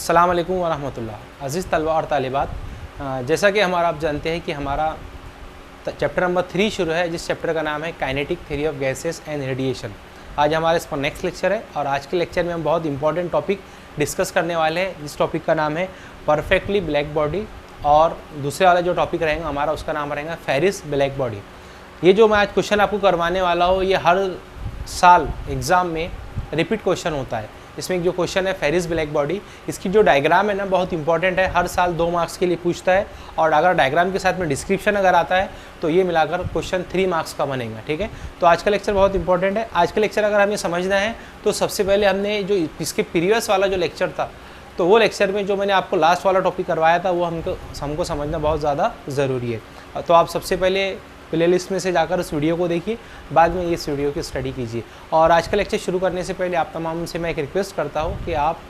अस्सलाम वालेकुम वरहमतुल्लाह। अज़ीज़ तलबा और तालिबात, जैसा कि हमारा आप जानते हैं कि हमारा चैप्टर नंबर 3 शुरू है, जिस चैप्टर का नाम है kinetic theory of gases and radiation. आज हमारा इस पर नेक्स्ट लेक्चर है और आज के लेक्चर में हम बहुत इंपॉर्टेंट टॉपिक डिस्कस करने वाले हैं, जिस टॉपिक का नाम है परफेक्टली ब्लैक बॉडी। और दूसरे वाला जो टॉपिक रहेगा हमारा, उसका नाम रहेगा फेरिस ब्लैक बॉडी। ये जो मैं आज क्वेश्चन आपको करवाने वाला हूँ, ये हर साल एग्ज़ाम में रिपीट क्वेश्चन होता है। इसमें जो क्वेश्चन है फेरिस ब्लैक बॉडी, इसकी जो डायग्राम है ना बहुत इंपॉर्टेंट है, हर साल 2 मार्क्स के लिए पूछता है। और अगर डायग्राम के साथ में डिस्क्रिप्शन अगर आता है तो ये मिलाकर क्वेश्चन 3 मार्क्स का बनेगा। ठीक है, तो आज का लेक्चर बहुत इंपॉर्टेंट है। आज का लेक्चर अगर हमें समझना है तो सबसे पहले हमने जो इसके प्रीवियस वाला जो लेक्चर था, तो वो लेक्चर में जो मैंने आपको लास्ट वाला टॉपिक करवाया था वो हमको समझना बहुत ज़्यादा ज़रूरी है। तो आप सबसे पहले प्लेलिस्ट में से जाकर उस वीडियो को देखिए, बाद में इस वीडियो की स्टडी कीजिए। और आज का लेक्चर शुरू करने से पहले आप तमाम से मैं एक रिक्वेस्ट करता हूँ कि आप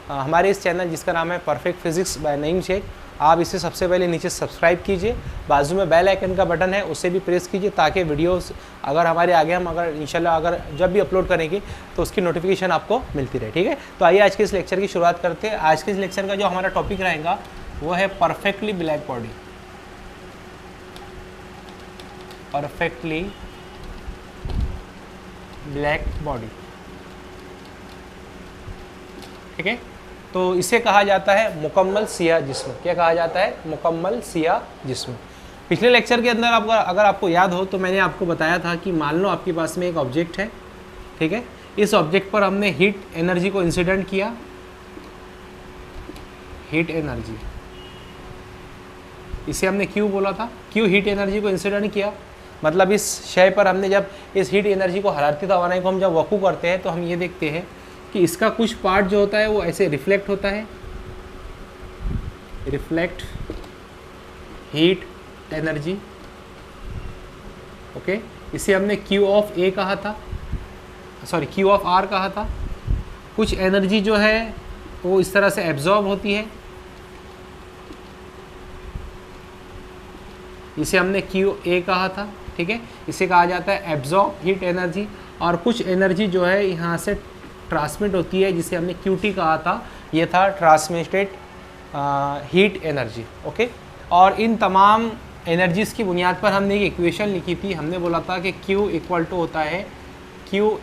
हमारे इस चैनल जिसका नाम है perfect physics by Naeem Shaikh, आप इसे सबसे पहले नीचे सब्सक्राइब कीजिए, बाजू में बेल आइकन का बटन है उसे भी प्रेस कीजिए, ताकि वीडियोस अगर हमारे आगे हम अगर इंशाल्लाह अगर जब भी अपलोड करेंगे तो उसकी नोटिफिकेशन आपको मिलती रहे। ठीक है, तो आइए आज के इस लेक्चर की शुरुआत करते हैं। आज के इस लेक्चर का जो हमारा टॉपिक रहेगा वो है perfectly black body. Perfectly black body, ठीक है। तो इसे कहा जाता है मुकम्मल सियाह जिस्म। क्या कहा जाता है? मुकम्मल सियाह जिस्म। पिछले लेक्चर के अंदर अगर आपको याद हो तो मैंने आपको बताया था कि मान लो आपके पास में एक ऑब्जेक्ट है, ठीक है। इस ऑब्जेक्ट पर हमने हीट एनर्जी को इंसिडेंट किया, हीट एनर्जी, इसे हमने क्यू बोला था। क्यू हीट एनर्जी को इंसिडेंट किया, मतलब इस शय पर हमने जब इस हीट एनर्जी को, हरारती तवानाई को हम जब वकू करते हैं तो हम ये देखते हैं कि इसका कुछ पार्ट जो होता है वो ऐसे रिफ्लेक्ट होता है, रिफ्लेक्ट हीट एनर्जी, ओके। इसे हमने क्यू ऑफ ए कहा था, सॉरी क्यू ऑफ आर कहा था। कुछ एनर्जी जो है वो इस तरह से एब्जॉर्ब होती है, इसे हमने क्यू ए कहा था, ठीक है। इसे कहा जाता है एब्जॉर्ब हीट एनर्जी। और कुछ एनर्जी जो है यहाँ से ट्रांसमिट होती है, जिसे हमने क्यू टी कहा था, ये था ट्रांसमिटेड हीट एनर्जी, ओके। और इन तमाम एनर्जीज़ की बुनियाद पर हमने एक इक्वेशन लिखी थी। हमने बोला था कि Q इक्वल टू होता है Q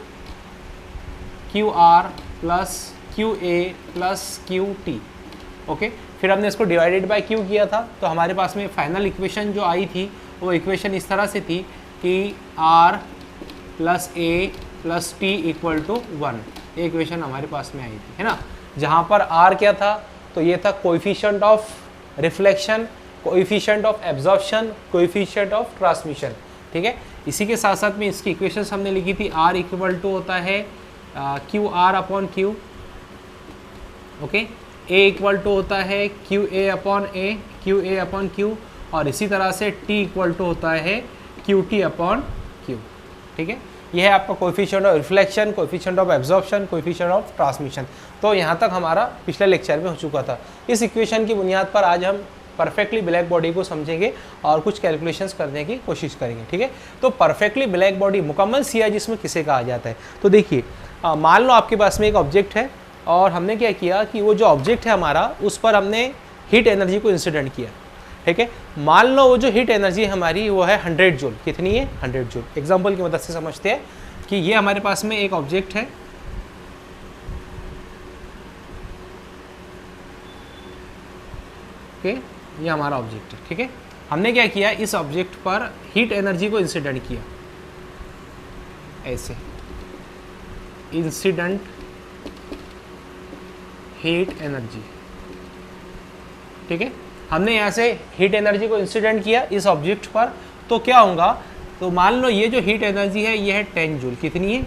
are plus Q A plus Q T, okay. फिर हमने इसको डिवाइडेड बाय Q किया था, तो हमारे पास में फाइनल इक्वेशन जो आई थी वो इक्वेशन इस तरह से थी कि R plus A plus T equal to 1। ये इक्वेशन हमारे पास में आई थी, है ना। जहाँ पर R क्या था, तो ये था coefficient of reflection, coefficient of absorption, coefficient of transmission, ठीक है। इसी के साथ साथ में इसकी इक्वेशंस हमने लिखी थी। R इक्वल टू होता है Q R upon Q, okay. A equal to होता है Q A upon A, Q A upon Q. और इसी तरह से T इक्वल टू होता है क्यू टी अपॉन क्यू, ठीक है। यह है आपका coefficient of reflection, coefficient of absorption, coefficient of transmission. तो यहाँ तक हमारा पिछले लेक्चर में हो चुका था। इस इक्वेशन की बुनियाद पर आज हम परफेक्टली ब्लैक बॉडी को समझेंगे और कुछ कैलकुलेशंस करने की कोशिश करेंगे, ठीक है। तो परफेक्टली ब्लैक बॉडी, मुकम्मल सियाह जिस्म किसे कहा जाता है? तो देखिए, मान लो आपके पास में एक ऑब्जेक्ट है और हमने क्या किया कि वो जो ऑब्जेक्ट है हमारा, उस पर हमने हीट एनर्जी को इंसिडेंट किया, ठीक है। मान लो वो जो हीट एनर्जी हमारी वो है 100 जूल। कितनी है? 100 जूल। एग्जांपल की मदद से समझते हैं कि ये हमारे पास में एक ऑब्जेक्ट है, ओके। ये हमारा ऑब्जेक्ट है, ठीक है। हमने क्या किया, इस ऑब्जेक्ट पर हीट एनर्जी को इंसिडेंट किया, ऐसे इंसिडेंट हीट एनर्जी, ठीक है। हमने यहाँ से हीट एनर्जी को इंसिडेंट किया इस ऑब्जेक्ट पर, तो क्या होगा, तो मान लो ये जो हीट एनर्जी है ये है 10 जूल। कितनी है?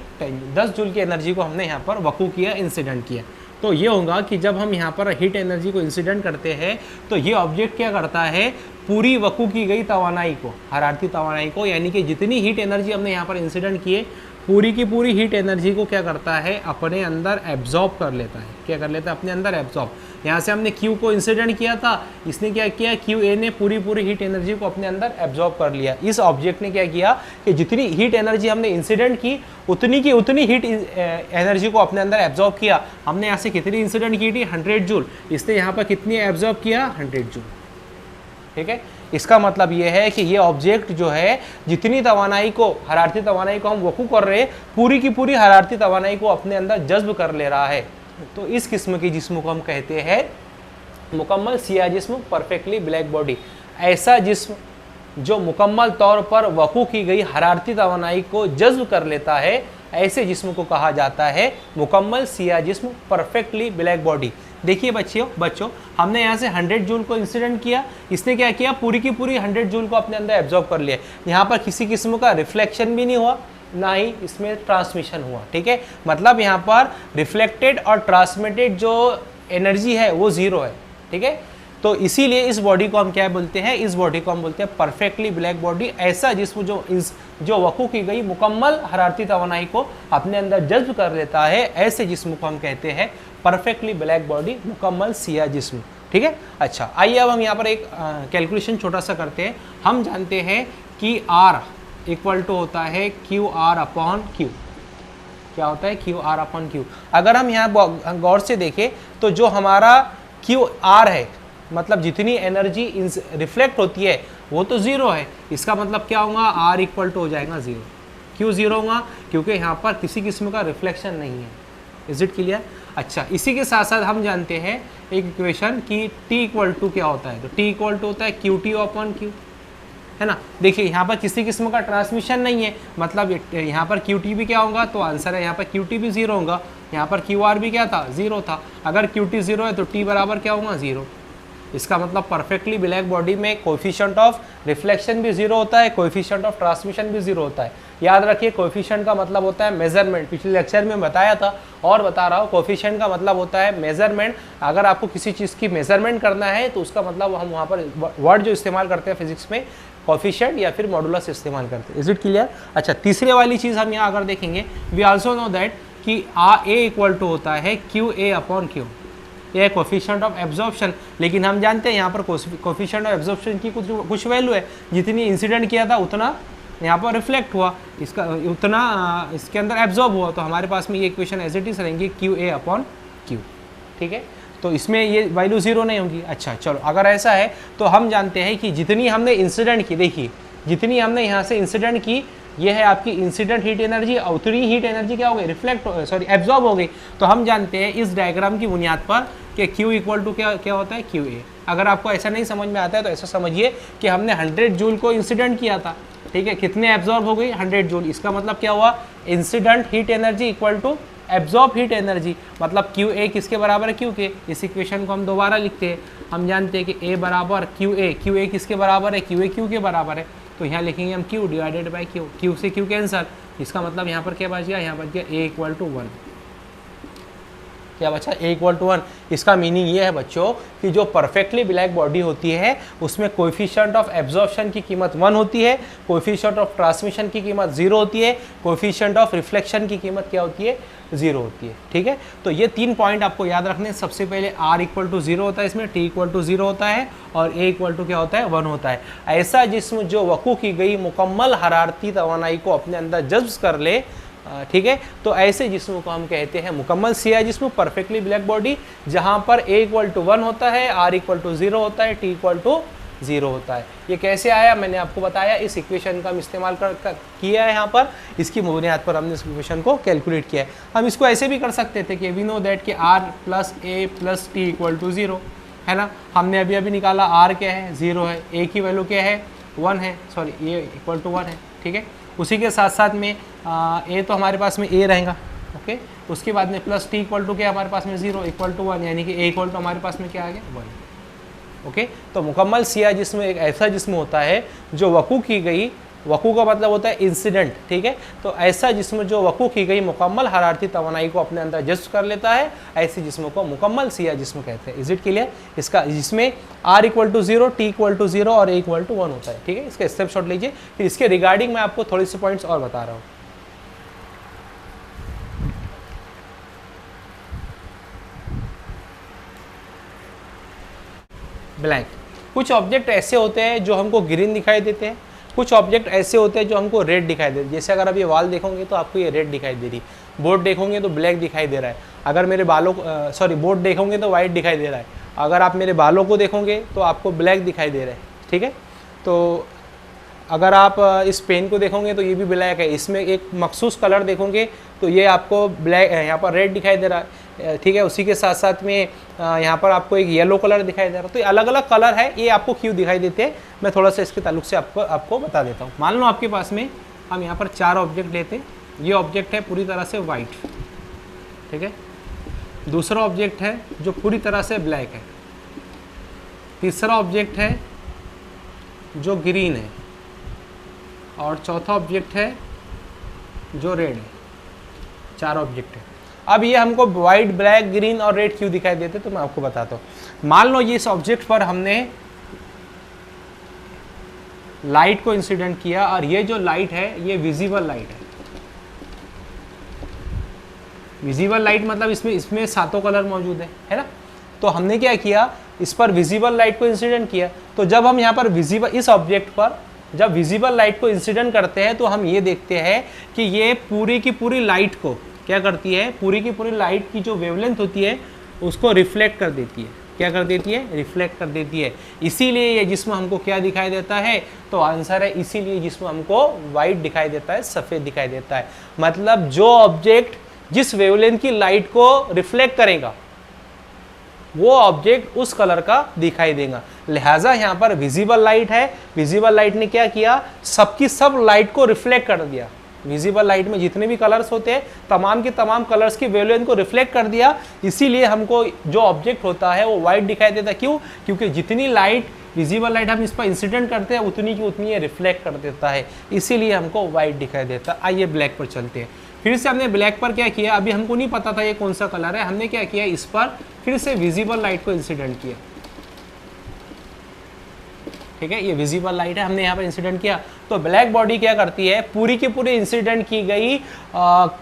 10 जूल की एनर्जी को हमने यहाँ पर वकू किया, इंसिडेंट किया। तो ये होगा कि जब हम यहाँ पर हीट एनर्जी को इंसिडेंट करते हैं तो ये ऑब्जेक्ट क्या करता है, पूरी वकू की गई तवानाई को, हरारती तवानाई को, यानी कि जितनी हीट एनर्जी हमने यहाँ पर इंसिडेंट किए पूरी की पूरी हीट एनर्जी को क्या करता है, अपने अंदर एब्जॉर्ब कर लेता है। क्या कर लेता है, अपने अंदर एब्जॉर्ब। यहाँ से हमने Q को इंसिडेंट किया था, इसने क्या किया, QA ने पूरी पूरी हीट एनर्जी को अपने अंदर एब्जॉर्ब कर लिया। इस ऑब्जेक्ट ने क्या किया कि जितनी हीट एनर्जी हमने इंसिडेंट की उतनी की उतनी हीट एनर्जी को अपने अंदर एब्जॉर्ब किया। हमने यहाँ से कितनी इंसिडेंट की थी, 100 जूल, इसने यहाँ पर कितनी एब्जॉर्ब किया, 100 जूल। ठीक है, इसका मतलब ये है कि ये ऑब्जेक्ट जो है जितनी तवानाई को, हरारती तवानाई को हम वकू कर रहे हैं, पूरी की पूरी हरारती तवानाई को अपने अंदर जज्ब कर ले रहा है। तो इस किस्म की जिस्म को हम कहते हैं मुकम्मल सिया जिस्म, परफेक्टली ब्लैक बॉडी। ऐसा जिस्म जो मुकम्मल तौर पर वकू की गई हरारती तवानाई को जज्ब कर लेता है, ऐसे जिस्म को कहा जाता है मुकम्मल सिया जिस्म, परफेक्टली ब्लैक बॉडी। देखिए बच्चों हमने यहाँ से 100 जूल को इंसिडेंट किया, इसने क्या किया, पूरी की पूरी 100 जूल को अपने अंदर एब्जॉर्ब कर लिया। यहाँ पर किसी किस्म का रिफ्लेक्शन भी नहीं हुआ, ना ही इसमें ट्रांसमिशन हुआ। ठीक है, मतलब यहाँ पर रिफ्लेक्टेड और ट्रांसमिटेड जो एनर्जी है वो ज़ीरो है। ठीक है, तो इसीलिए इस बॉडी को हम क्या बोलते हैं, इस बॉडी को हम बोलते हैं परफेक्टली ब्लैक बॉडी। ऐसा जिस्म जो वकू की गई मुकम्मल हरारती तवानाई को अपने अंदर जज्ब कर लेता है, ऐसे जिस्म को हम कहते हैं परफेक्टली ब्लैक बॉडी, मुकम्मल सिया जिस्म। ठीक है, अच्छा आइए अब हम यहाँ पर एक कैलकुलेशन छोटा सा करते हैं। हम जानते हैं कि R इक्वल टू होता है QR अपॉन Q। क्या होता है, QR अपॉन Q। अगर हम यहाँ गौर से देखें तो जो हमारा QR है, मतलब जितनी एनर्जी रिफ्लेक्ट होती है वो तो ज़ीरो है। इसका मतलब क्या होगा, R इक्वल टू हो जाएगा ज़ीरो। क्यों ज़ीरो होगा, क्योंकि यहाँ पर किसी किस्म का रिफ्लेक्शन नहीं है। Is it clear? अच्छा, इसी के साथ साथ हम जानते हैं एक इक्वेशन कि T इक्वल टू क्या होता है, तो T इक्वल टू होता है QT अपॉन Q, है ना। देखिए यहाँ पर किसी किस्म का ट्रांसमिशन नहीं है, मतलब यहाँ पर QT भी क्या होगा, तो आंसर है यहाँ पर QT भी ज़ीरो होगा। यहाँ पर QR भी क्या था, ज़ीरो था। अगर QT ज़ीरो है तो T बराबर क्या होगा, ज़ीरो। इसका मतलब परफेक्टली ब्लैक बॉडी में कोएफिशिएंट ऑफ रिफ्लेक्शन भी ज़ीरो होता है, कोएफिशिएंट ऑफ ट्रांसमिशन भी ज़ीरो होता है। याद रखिए, कोएफिशिएंट का मतलब होता है मेजरमेंट। पिछले लेक्चर में बताया था और बता रहा हूँ, कोएफिशिएंट का मतलब होता है मेजरमेंट। अगर आपको किसी चीज़ की मेजरमेंट करना है तो उसका मतलब हम वहाँ पर वर्ड जो इस्तेमाल करते हैं फिजिक्स में, कोएफिशिएंट या फिर मॉडुलस इस्तेमाल करते हैं। Is it clear? अच्छा, तीसरे वाली चीज़ हम यहाँ अगर देखेंगे, वी आल्सो नो दैट कि A इक्वल टू होता है QA अपॉन Q। यह है कोएफिशिएंट ऑफ एब्जॉर्प्शन। लेकिन हम जानते हैं यहाँ पर कोएफिशिएंट ऑफ एब्जॉर्प्शन की कुछ वैल्यू है, जितनी इंसिडेंट किया था उतना यहाँ पर रिफ्लेक्ट हुआ, इसका उतना इसके अंदर एब्जॉर्ब हुआ। तो हमारे पास में ये इक्वेशन एज इट इज रहेंगी QA अपॉन Q। ठीक है, तो इसमें ये वैल्यू ज़ीरो नहीं होगी। अच्छा चलो, अगर ऐसा है तो हम जानते हैं कि जितनी हमने इंसिडेंट की, देखिए जितनी हमने यहाँ से इंसिडेंट की, ये है आपकी इंसिडेंट हीट एनर्जी, और उतनी हीट एनर्जी क्या हो गई, एब्जॉर्ब हो गई। तो हम जानते हैं इस डायग्राम की बुनियाद पर कि Q इक्वल टू क्या होता है, QA। अगर आपको ऐसा नहीं समझ में आता है तो ऐसा समझिए कि हमने 100 जूल को इंसिडेंट किया था। ठीक है, कितने एब्जॉर्ब हो गई, 100 जूल। इसका मतलब क्या हुआ, incident heat energy equal to absorb heat energy, मतलब QA किसके बराबर है, Q के। इस इक्वेशन को हम दोबारा लिखते हैं। हम जानते हैं कि A बराबर QA किसके बराबर है, QA Q के बराबर है। तो यहाँ लिखेंगे हम Q divided by Q, Q से Q कैंसर। इसका मतलब यहाँ पर क्या बच गया, यहाँ बच गया A इक्वल टू 1। क्या बचा, A इक्वल टू 1। इसका मीनिंग ये है बच्चों कि जो परफेक्टली ब्लैक बॉडी होती है उसमें कोएफिशिएंट ऑफ एब्जॉर्प्शन की कीमत 1 होती है, कोएफिशिएंट ऑफ ट्रांसमिशन की कीमत 0 होती है, कोएफिशिएंट ऑफ रिफ्लेक्शन की कीमत क्या होती है, 0 होती है। ठीक है, तो ये 3 पॉइंट आपको याद रखने। सबसे पहले R इक्वल टू 0 होता है, इसमें T इक्वल टू 0 होता है, और A इक्वल टू क्या होता है, 1 होता है। ऐसा जिस्म जो वकू की गई मुकम्मल हरारती तवानाई को अपने अंदर जज्ब कर ले, ठीक है, तो ऐसे जिस्म को हम कहते हैं मुकम्मल सिया जिस्म, परफेक्टली ब्लैक बॉडी, जहां पर A इक्वल टू 1 होता है, R इक्वल टू 0 होता है, T इक्वल टू 0 होता है। ये कैसे आया मैंने आपको बताया, इस इक्वेशन का हम इस्तेमाल किया है यहाँ पर, इसकी बुनियाद पर हमने इस इक्वेशन को कैलकुलेट किया है। हम इसको ऐसे भी कर सकते थे कि वी नो दैट कि R plus A plus T equal to 0, है ना। हमने अभी निकाला, R क्या है, 0 है, A की वैल्यू क्या है, 1 है, सॉरी ये इक्वल टू 1 है। ठीक है, उसी के साथ साथ में A तो हमारे पास में A रहेगा, ओके। उसके बाद में प्लस T इक्वल टू क्या हमारे पास में 0 इक्वल टू 1, यानी कि A इक्वल टू हमारे पास में क्या आ गया, 1। ओके, तो मुकम्मल सिया जिस्म एक ऐसा जिस्म होता है जो वकू की गई, वकू का मतलब होता है इंसिडेंट, ठीक है, तो ऐसा जिस्म जो वकू की गई मुकम्मल हरारती तवानाई को अपने अंदर जज्ब कर लेता है, ऐसे जिस्म को मुकम्मल सिया जिस्म कहते हैं। Is it clear? इसका जिसमें R equal to 0, T equal to 0 और A इक्वल टू 1 होता है। ठीक है, इसका स्टेप शॉट लीजिए, फिर इसके रिगार्डिंग मैं आपको थोड़ी सी पॉइंट्स और बता रहा हूँ। ब्लैक। कुछ ऑब्जेक्ट ऐसे होते हैं जो हमको ग्रीन दिखाई देते हैं, कुछ ऑब्जेक्ट ऐसे होते हैं जो हमको रेड दिखाई देते हैं। जैसे अगर आप ये वॉल देखोगे तो आपको ये रेड दिखाई दे रही, बोर्ड देखोगे तो ब्लैक दिखाई दे रहा है। अगर मेरे बालों बोर्ड देखोगे तो वाइट दिखाई दे रहा है। अगर आप मेरे बालों को देखोगे तो आपको ब्लैक दिखाई दे रहा है, ठीक है। तो अगर आप इस पेन को देखोगे तो ये भी ब्लैक है। इसमें एक मखसूस कलर देखोगे तो ये आपको ब्लैक, यहाँ पर रेड दिखाई दे रहा है, ठीक है। उसी के साथ साथ में यहाँ पर आपको एक येलो कलर दिखाई दे रहा है। तो ये अलग अलग कलर है, ये आपको क्यों दिखाई देते हैं मैं थोड़ा सा इसके ताल्लुक से आपको बता देता हूँ। मान लो आपके पास में हम यहाँ पर 4 ऑब्जेक्ट लेते हैं। ये ऑब्जेक्ट है पूरी तरह से वाइट, ठीक है। दूसरा ऑब्जेक्ट है जो पूरी तरह से ब्लैक है। तीसरा ऑब्जेक्ट है जो ग्रीन है, और चौथा ऑब्जेक्ट है जो रेड है। 4 ऑब्जेक्ट है। अब ये हमको वाइट, ब्लैक, ग्रीन और रेड क्यों दिखाई देते तो मैं आपको बताता हूँ। मान लो ये इस ऑब्जेक्ट पर हमने लाइट को इंसिडेंट किया, और ये जो लाइट है ये विजिबल लाइट है। विजिबल लाइट मतलब इसमें 7 कलर मौजूद है ना। तो हमने क्या किया, इस पर विजिबल लाइट को इंसिडेंट किया। तो जब हम यहाँ पर इस ऑब्जेक्ट पर जब विजिबल लाइट को इंसिडेंट करते हैं तो हम ये देखते हैं कि ये पूरी की पूरी लाइट को क्या करती है, पूरी की पूरी लाइट की जो वेवलेंथ होती है उसको रिफ्लेक्ट कर देती है। क्या कर देती है, रिफ्लेक्ट कर देती है। इसीलिए ये जिस्म हमको क्या दिखाई देता है, तो आंसर है इसीलिए जिस्म हमको वाइट दिखाई देता है, सफ़ेद दिखाई देता है। मतलब जो ऑब्जेक्ट जिस वेवलेंथ की लाइट को रिफ्लेक्ट करेगा वो ऑब्जेक्ट उस कलर का दिखाई देगा। लिहाजा यहाँ पर विजिबल लाइट है, विजिबल लाइट ने क्या किया, सबकी सब लाइट को रिफ्लेक्ट कर दिया। विजिबल लाइट में जितने भी कलर्स होते हैं तमाम के तमाम कलर्स की वेवलेंथ को रिफ्लेक्ट कर दिया। इसीलिए हमको जो ऑब्जेक्ट होता है वो वाइट दिखाई देता है। क्यों? क्योंकि जितनी लाइट विजिबल लाइट हम इस पर इंसिडेंट करते हैं उतनी की उतनी ये रिफ्लेक्ट कर देता है, इसीलिए हमको वाइट दिखाई देता है। आइए ब्लैक पर चलते हैं। फिर से हमने ब्लैक पर क्या किया, अभी हमको नहीं पता था ये कौन सा कलर है, हमने क्या किया, इस पर फिर से विजिबल लाइट को इंसिडेंट किया। ठीक है, ये विजिबल लाइट है, हमने यहाँ पर इंसिडेंट किया। तो ब्लैक बॉडी क्या करती है, पूरी की पूरी इंसिडेंट की गई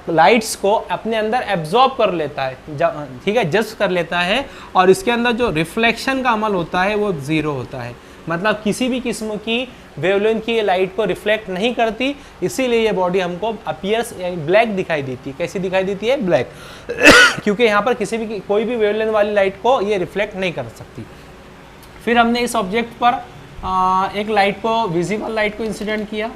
लाइट्स को अपने अंदर एब्जॉर्ब कर लेता है, ठीक है, जस्ट कर लेता है, और इसके अंदर जो रिफ्लेक्शन का अमल होता है वो 0 होता है। मतलब किसी भी किस्म की वेवलेंथ की लाइट को रिफ्लेक्ट नहीं करती, इसीलिए ये बॉडी हमको अपीयर्स ब्लैक दिखाई देती है। कैसी दिखाई देती है, ब्लैक क्योंकि यहाँ पर किसी भी कोई भी वेवलेंथ वाली लाइट को ये रिफ्लेक्ट नहीं कर सकती। फिर हमने इस ऑब्जेक्ट पर एक लाइट को, विजिबल लाइट को इंसिडेंट किया,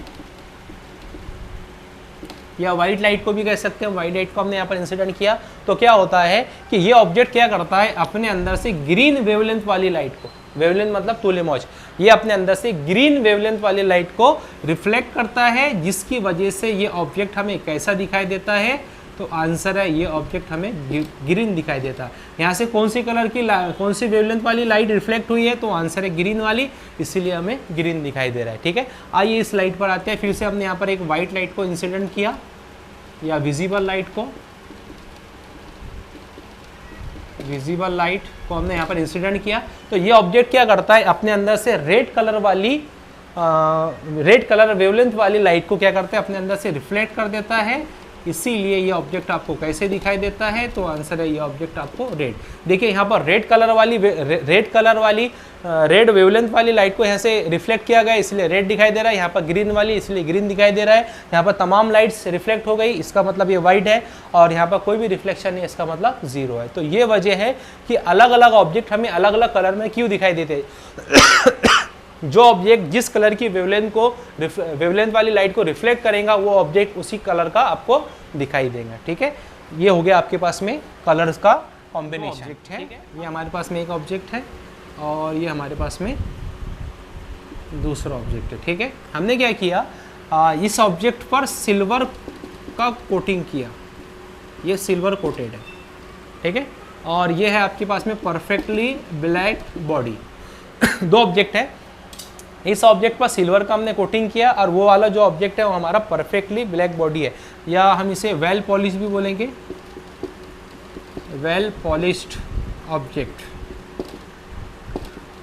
या वाइट लाइट को भी कह सकते हैं, वाइट लाइट को हमने यहाँ पर इंसिडेंट किया। तो क्या होता है कि ये ऑब्जेक्ट क्या करता है, अपने अंदर से ग्रीन वेवलेंथ वाली लाइट को, वेवलेंथ मतलब तूले मौज, ये अपने अंदर से ग्रीन वेवलेंथ वाली लाइट को रिफ्लेक्ट करता है, जिसकी वजह से ये ऑब्जेक्ट हमें कैसा दिखाई देता है, तो आंसर है ये ऑब्जेक्ट हमें ग्रीन दिखाई देता है। यहाँ से कौन सी कलर की कौन सी वेवलेंथ वाली लाइट रिफ्लेक्ट हुई है, तो आंसर है ग्रीन वाली, इसीलिए हमें ग्रीन दिखाई दे रहा है। ठीक है, आइए इस लाइट पर आते हैं। फिर से हमने यहाँ पर एक वाइट लाइट को इंसिडेंट किया, या विजिबल लाइट को, विजिबल लाइट को हमने यहाँ पर इंसिडेंट किया। तो ये ऑब्जेक्ट क्या करता है, अपने अंदर से रेड कलर वेवलेंथ वाली लाइट को क्या करता है, अपने अंदर से रिफ्लेक्ट कर देता है, इसीलिए ये ऑब्जेक्ट आपको कैसे दिखाई देता है, तो आंसर है ये ऑब्जेक्ट आपको रेड। देखिए यहाँ पर रेड वेवलेंथ वाली लाइट को यहाँ से रिफ्लेक्ट किया गया, इसलिए रेड दिखाई दे रहा है। यहाँ पर ग्रीन वाली, इसलिए ग्रीन दिखाई दे रहा है। यहाँ पर तमाम लाइट्स रिफ्लेक्ट हो गई, इसका मतलब ये वाइट है, और यहाँ पर कोई भी रिफ्लेक्शन नहीं, इसका मतलब 0 है। तो ये वजह है कि अलग अलग ऑब्जेक्ट हमें अलग अलग कलर में क्यों दिखाई देते हैं। जो ऑब्जेक्ट जिस कलर की वेवलेंथ वाली लाइट को रिफ्लेक्ट करेगा, वो ऑब्जेक्ट उसी कलर का आपको दिखाई देगा। ठीक है, ये हो गया आपके पास में कलर्स का कॉम्बिनेशन। ऑब्जेक्ट है, ये हमारे पास में एक ऑब्जेक्ट है, और ये हमारे पास में दूसरा ऑब्जेक्ट है। ठीक है, हमने क्या किया, इस ऑब्जेक्ट पर सिल्वर का कोटिंग किया, ये सिल्वर कोटेड है। ठीक है, और ये है आपके पास में परफेक्टली ब्लैक बॉडी। 2 ऑब्जेक्ट है, इस ऑब्जेक्ट पर सिल्वर का हमने कोटिंग किया, और वो वाला जो ऑब्जेक्ट है वो हमारा परफेक्टली ब्लैक बॉडी है, या हम इसे वेल पॉलिश भी बोलेंगे, वेल पॉलिश्ड ऑब्जेक्ट।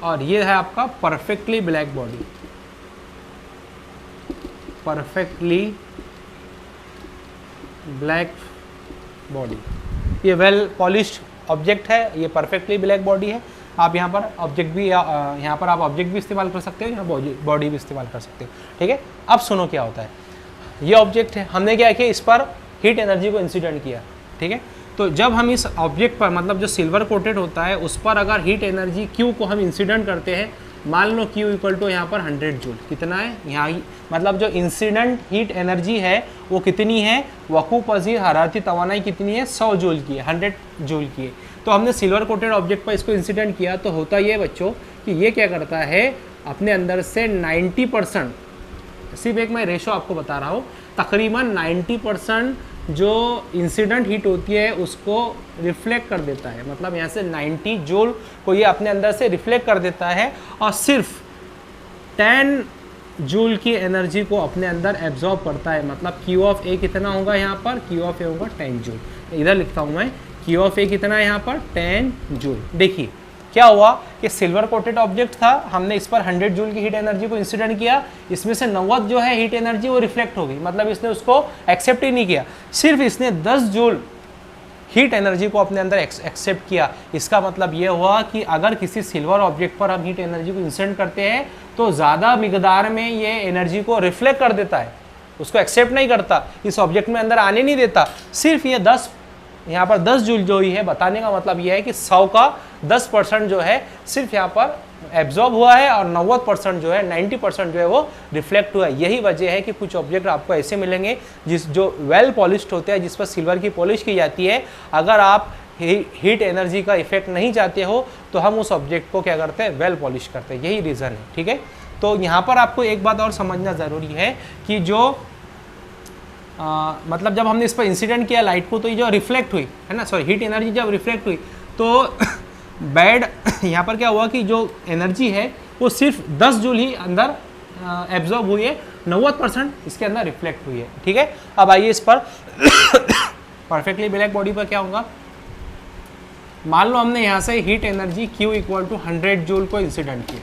और ये है आपका perfectly black body, perfectly black body, ये वेल पॉलिश्ड ऑब्जेक्ट है, ये परफेक्टली ब्लैक बॉडी है। आप यहाँ पर ऑब्जेक्ट भी यहाँ पर आप ऑब्जेक्ट भी इस्तेमाल कर सकते हो, यहाँ बॉडी भी इस्तेमाल कर सकते हो। ठीक है, अब सुनो क्या होता है। ये ऑब्जेक्ट है, हमने क्या किया, इस पर हीट एनर्जी को इंसिडेंट किया। ठीक है, तो जब हम इस ऑब्जेक्ट पर मतलब जो सिल्वर कोटेड होता है उस पर अगर हीट एनर्जी Q को हम इंसिडेंट करते हैं, मान लो Q इक्वल टू यहाँ पर 100 जूल, कितना है यहाँ, मतलब जो इंसिडेंट हीट एनर्जी है वो कितनी है, वकू पजीर हरारती तवानाई कितनी है, 100 जूल की है, 100 जूल की है। तो हमने सिल्वर कोटेड ऑब्जेक्ट पर इसको इंसिडेंट किया, तो होता ये बच्चों कि ये क्या करता है, अपने अंदर से 90%, सिर्फ एक मैं रेशो आपको बता रहा हूँ, तकरीबन 90% जो इंसिडेंट हीट होती है उसको रिफ्लेक्ट कर देता है। मतलब यहाँ से 90 जूल को ये अपने अंदर से रिफ्लेक्ट कर देता है और सिर्फ 10 जूल की एनर्जी को अपने अंदर एब्जॉर्ब करता है। मतलब Q ऑफ A कितना होगा यहाँ पर, Q ऑफ A होगा 10 जूल। इधर लिखता हूँ मैं, Q ऑफ A कितना है यहाँ पर, 10 जूल। देखिए क्या हुआ कि सिल्वर कोटेड ऑब्जेक्ट था, हमने इस पर 100 जूल की हीट एनर्जी को इंसिडेंट किया, इसमें से 90 जो है हीट एनर्जी वो रिफ्लेक्ट हो गई, मतलब इसने उसको एक्सेप्ट ही नहीं किया, सिर्फ इसने 10 जूल हीट एनर्जी को अपने अंदर एक्सेप्ट किया। इसका मतलब ये हुआ कि अगर किसी सिल्वर ऑब्जेक्ट पर हम हीट एनर्जी को इंसिडेंट करते हैं तो ज़्यादा मिकदार में ये एनर्जी को रिफ्लेक्ट कर देता है, उसको एक्सेप्ट नहीं करता, इस ऑब्जेक्ट में अंदर आने नहीं देता। सिर्फ ये 10 यहाँ पर 10 जूल जो ही है, बताने का मतलब यह है कि 100 का 10% जो है सिर्फ यहाँ पर एब्जॉर्ब हुआ है और 90% जो है 90% जो है वो रिफ्लेक्ट हुआ है। यही वजह है कि कुछ ऑब्जेक्ट आपको ऐसे मिलेंगे जो वेल पॉलिश्ड होते हैं, जिस पर सिल्वर की पॉलिश की जाती है। अगर आप हीट एनर्जी का इफेक्ट नहीं चाहते हो तो हम उस ऑब्जेक्ट को क्या करते हैं, वेल पॉलिश करते हैं, यही रीज़न है। ठीक है, तो यहाँ पर आपको एक बात और समझना ज़रूरी है कि जो मतलब जब हमने इस पर इंसिडेंट किया लाइट को, तो ये जो रिफ्लेक्ट हुई है ना, सॉरी हीट एनर्जी जब रिफ्लेक्ट हुई तो बैड यहाँ पर क्या हुआ कि जो एनर्जी है वो सिर्फ 10 जूल ही अंदर एब्जॉर्ब हुई है, 90% इसके अंदर रिफ्लेक्ट हुई है। ठीक है, अब आइए इस पर परफेक्टली ब्लैक बॉडी पर क्या होगा। मान लो हमने यहाँ से heat energy Q equal to 100 joule को इंसिडेंट किया।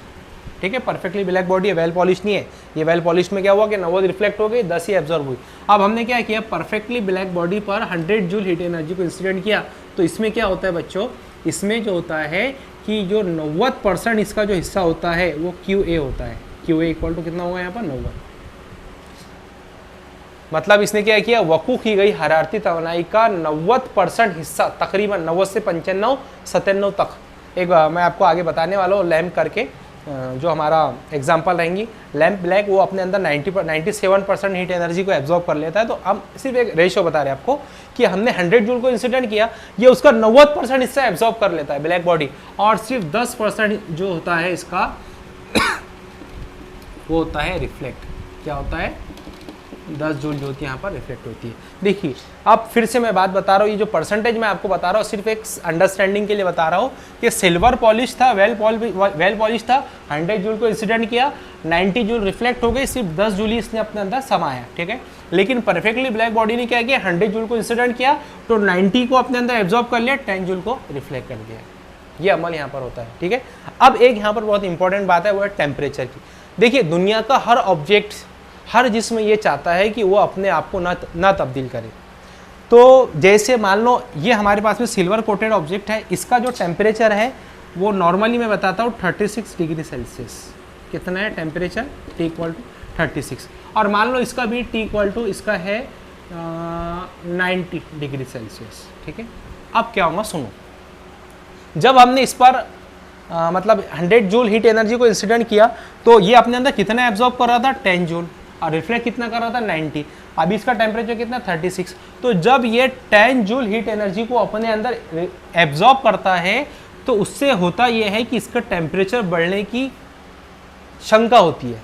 ठीक है, परफेक्टली ब्लैक बॉडी है, वेल पॉलिश नहीं है। ये वेल पॉलिश में क्या हुआ कि 90 रिफ्लेक्ट हो गई, 10 ही एब्जॉर्ब हुई। अब हमने क्या किया, परफेक्टली ब्लैक बॉडी पर 100 जूल हीट एनर्जी को इंसिडेंट किया। तो इसमें क्या होता है बच्चों, इसमें जो होता है कि जो 90% इसका जो हिस्सा होता है वो QA होता है। QA इक्वल टू कितना होगा यहाँ पर, 90। मतलब इसने क्या किया, वकू की गई हरारती तवानाई का 90% हिस्सा, तकरीबन 90 से 95 97 तक। एक मैं आपको आगे बताने वाला हूँ लैम्प करके, जो हमारा एग्जाम्पल रहेंगी। लैम्प ब्लैक वो अपने अंदर 97% हीट एनर्जी को एब्जॉर्ब कर लेता है। तो हम सिर्फ एक रेशियो बता रहे हैं आपको कि हमने 100 जूल को इंसिडेंट किया, ये उसका 90% हिस्सा एब्जॉर्ब कर लेता है ब्लैक बॉडी, और सिर्फ 10% जो होता है इसका वो होता है रिफ्लेक्ट। क्या होता है, 10 जूल जो होती है यहाँ पर रिफ्लेक्ट होती है। देखिए अब फिर से मैं बात बता रहा हूँ, ये जो परसेंटेज मैं आपको बता रहा हूँ सिर्फ एक अंडरस्टैंडिंग के लिए बता रहा हूँ कि सिल्वर पॉलिश था, वेल पॉलिश था, 100 जूल को इंसिडेंट किया, 90 जूल रिफ्लेक्ट हो गई, सिर्फ 10 जूल ही इसने अपने अंदर समाया। ठीक है, लेकिन परफेक्टली ब्लैक बॉडी ने क्या किया, 100 जूल को इंसिडेंट किया तो 90 को अपने अंदर एब्जॉर्ब कर लिया, 10 जूल को रिफ्लेक्ट कर दिया। ये अमल यहाँ पर होता है। ठीक है, अब एक यहाँ पर बहुत इंपॉर्टेंट बात है, वो है टेम्परेचर की। देखिए दुनिया का हर ऑब्जेक्ट, हर जिस्म ये चाहता है कि वो अपने आप को ना तब्दील करे। तो जैसे मान लो ये हमारे पास में सिल्वर कोटेड ऑब्जेक्ट है, इसका जो टेम्परेचर है वो नॉर्मली मैं बताता हूँ 36 डिग्री सेल्सियस। कितना है टेम्परेचर, T इक्वल टू 36। और मान लो इसका भी T इक्वल टू इसका है 90 डिग्री सेल्सियस। ठीक है, अब क्या होगा सुनो, जब हमने इस पर मतलब 100 जूल हीट एनर्जी को इंसिडेंट किया तो ये अपने अंदर कितना एब्जॉर्ब कर रहा था, 10 जूल, और रिफ्लेक्ट कितना कर रहा था, 90। अभी इसका टेम्परेचर कितना, 36। तो जब ये 10 जूल हीट एनर्जी को अपने अंदर एब्जॉर्ब करता है तो उससे होता यह है कि इसका टेम्परेचर बढ़ने की शंका होती है।